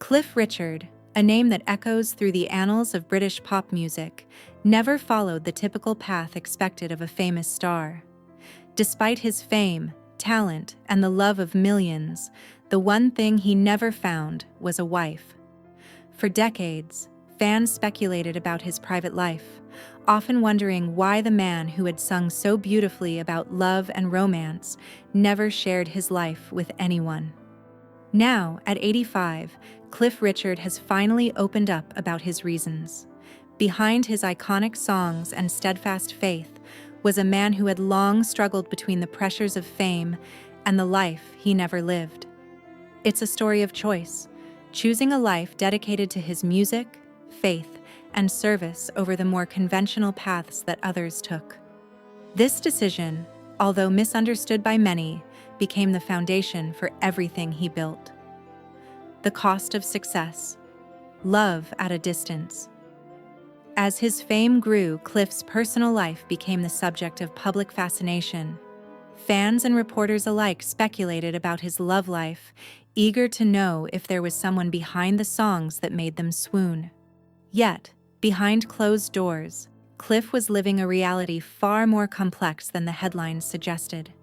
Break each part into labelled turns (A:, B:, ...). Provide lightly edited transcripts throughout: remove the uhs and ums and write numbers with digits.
A: Cliff Richard, a name that echoes through the annals of British pop music, never followed the typical path expected of a famous star. Despite his fame, talent, and the love of millions, the one thing he never found was a wife. For decades, fans speculated about his private life, often wondering why the man who had sung so beautifully about love and romance never shared his life with anyone. Now, at 85, Cliff Richard has finally opened up about his reasons. Behind his iconic songs and steadfast faith was a man who had long struggled between the pressures of fame and the life he never lived. It's a story of choice, choosing a life dedicated to his music, faith, and service over the more conventional paths that others took. This decision, although misunderstood by many, became the foundation for everything he built. The cost of success. Love at a distance. As his fame grew, Cliff's personal life became the subject of public fascination. Fans and reporters alike speculated about his love life, eager to know if there was someone behind the songs that made them swoon. Yet, behind closed doors, Cliff was living a reality far more complex than the headlines suggested.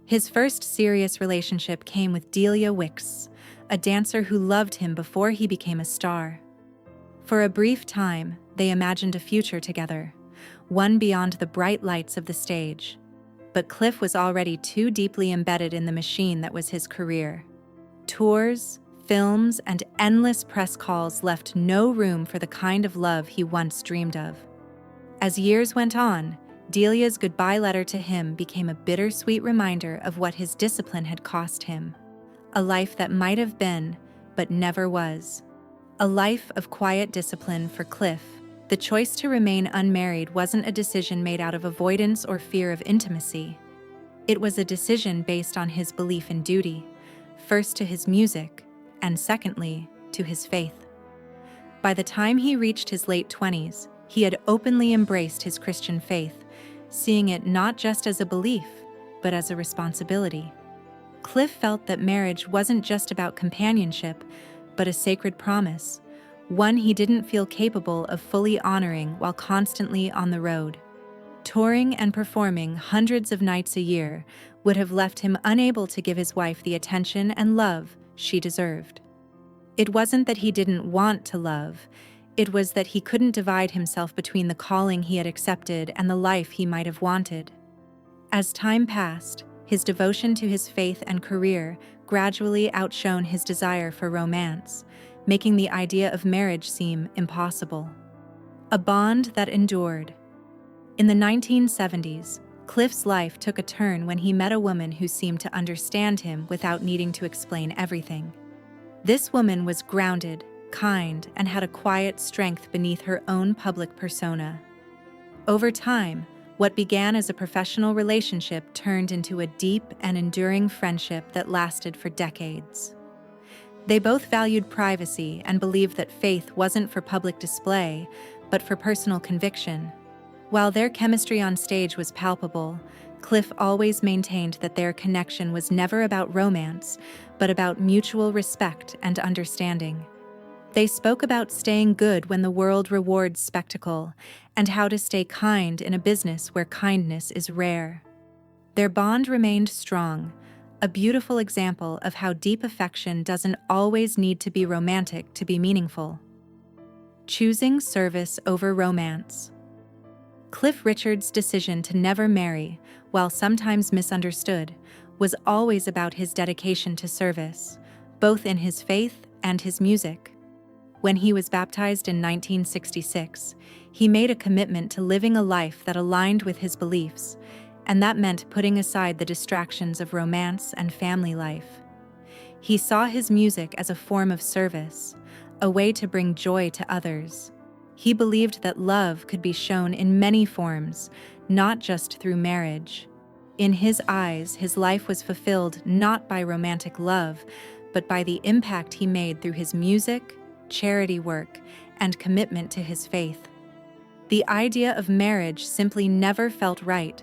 A: His first serious relationship came with Delia Wicks, a dancer who loved him before he became a star. For a brief time, they imagined a future together, one beyond the bright lights of the stage. But Cliff was already too deeply embedded in the machine that was his career. Tours, films, and endless press calls left no room for the kind of love he once dreamed of. As years went on, Delia's goodbye letter to him became a bittersweet reminder of what his discipline had cost him. A life that might have been, but never was. A life of quiet discipline for Cliff. The choice to remain unmarried wasn't a decision made out of avoidance or fear of intimacy. It was a decision based on his belief in duty, first to his music, and secondly, to his faith. By the time he reached his late 20s, he had openly embraced his Christian faith, seeing it not just as a belief, but as a responsibility. Cliff felt that marriage wasn't just about companionship, but a sacred promise, one he didn't feel capable of fully honoring while constantly on the road. Touring and performing hundreds of nights a year would have left him unable to give his wife the attention and love she deserved. It wasn't that he didn't want to love, it was that he couldn't divide himself between the calling he had accepted and the life he might have wanted. As time passed, his devotion to his faith and career gradually outshone his desire for romance, making the idea of marriage seem impossible. A bond that endured. In the 1970s, Cliff's life took a turn when he met a woman who seemed to understand him without needing to explain everything. This woman was grounded, kind, and had a quiet strength beneath her own public persona. Over time, what began as a professional relationship turned into a deep and enduring friendship that lasted for decades. They both valued privacy and believed that faith wasn't for public display, but for personal conviction. While their chemistry on stage was palpable, Cliff always maintained that their connection was never about romance, but about mutual respect and understanding. They spoke about staying good when the world rewards spectacle, and how to stay kind in a business where kindness is rare. Their bond remained strong, a beautiful example of how deep affection doesn't always need to be romantic to be meaningful. Choosing service over romance. Cliff Richard's decision to never marry, while sometimes misunderstood, was always about his dedication to service, both in his faith and his music. When he was baptized in 1966, he made a commitment to living a life that aligned with his beliefs, and that meant putting aside the distractions of romance and family life. He saw his music as a form of service, a way to bring joy to others. He believed that love could be shown in many forms, not just through marriage. In his eyes, his life was fulfilled not by romantic love, but by the impact he made through his music, charity work, and commitment to his faith. The idea of marriage simply never felt right,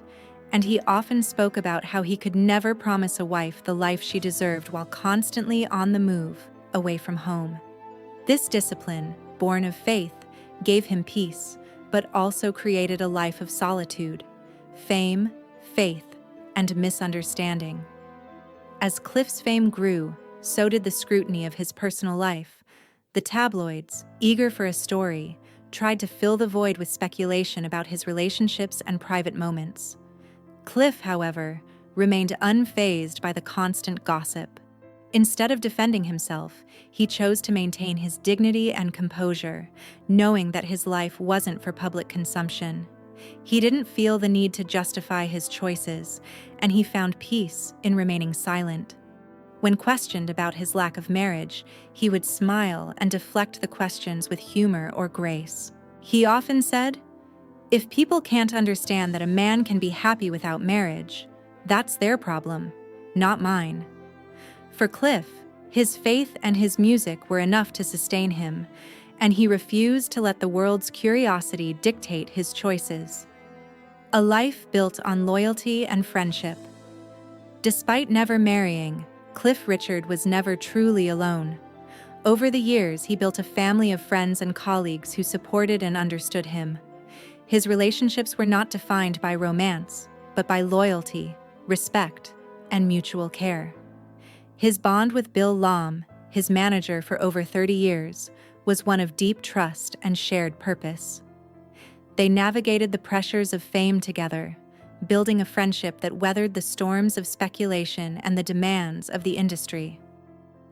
A: and he often spoke about how he could never promise a wife the life she deserved while constantly on the move, away from home. This discipline, born of faith, gave him peace, but also created a life of solitude, fame, faith, and misunderstanding. As Cliff's fame grew, so did the scrutiny of his personal life. The tabloids, eager for a story, tried to fill the void with speculation about his relationships and private moments. Cliff, however, remained unfazed by the constant gossip. Instead of defending himself, he chose to maintain his dignity and composure, knowing that his life wasn't for public consumption. He didn't feel the need to justify his choices, and he found peace in remaining silent. When questioned about his lack of marriage, he would smile and deflect the questions with humor or grace. He often said, "If people can't understand that a man can be happy without marriage, that's their problem, not mine." For Cliff, his faith and his music were enough to sustain him, and he refused to let the world's curiosity dictate his choices. A life built on loyalty and friendship. Despite never marrying, Cliff Richard was never truly alone. Over the years, he built a family of friends and colleagues who supported and understood him. His relationships were not defined by romance, but by loyalty, respect, and mutual care. His bond with Bill Lahm, his manager for over 30 years, was one of deep trust and shared purpose. They navigated the pressures of fame together, building a friendship that weathered the storms of speculation and the demands of the industry.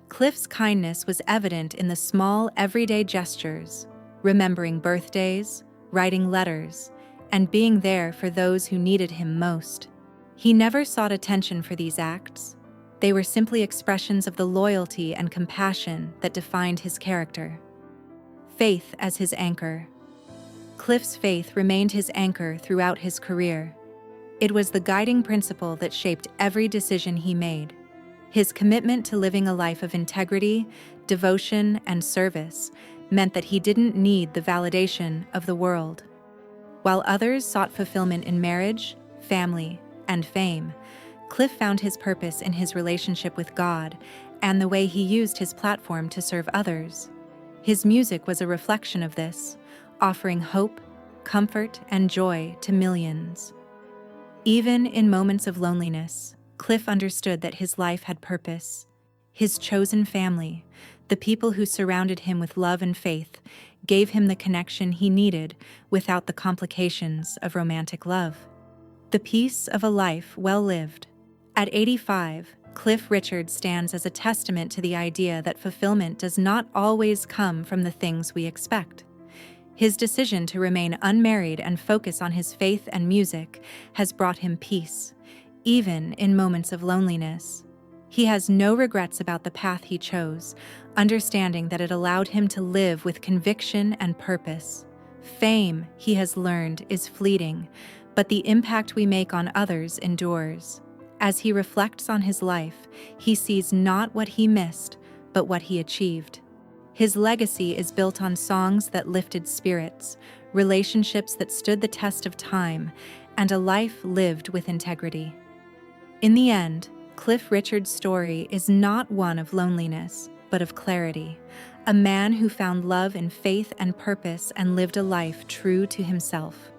A: Cliff's kindness was evident in the small, everyday gestures, remembering birthdays, writing letters, and being there for those who needed him most. He never sought attention for these acts. They were simply expressions of the loyalty and compassion that defined his character. Faith as his anchor. Cliff's faith remained his anchor throughout his career. It was the guiding principle that shaped every decision he made. His commitment to living a life of integrity, devotion, and service meant that he didn't need the validation of the world. While others sought fulfillment in marriage, family, and fame, Cliff found his purpose in his relationship with God and the way he used his platform to serve others. His music was a reflection of this, offering hope, comfort, and joy to millions. Even in moments of loneliness, Cliff understood that his life had purpose. His chosen family, the people who surrounded him with love and faith, gave him the connection he needed without the complications of romantic love. The peace of a life well lived. At 85, Cliff Richard stands as a testament to the idea that fulfillment does not always come from the things we expect. His decision to remain unmarried and focus on his faith and music has brought him peace, even in moments of loneliness. He has no regrets about the path he chose, understanding that it allowed him to live with conviction and purpose. Fame, he has learned, is fleeting, but the impact we make on others endures. As he reflects on his life, he sees not what he missed, but what he achieved. His legacy is built on songs that lifted spirits, relationships that stood the test of time, and a life lived with integrity. In the end, Cliff Richard's story is not one of loneliness, but of clarity. A man who found love in faith and purpose and lived a life true to himself.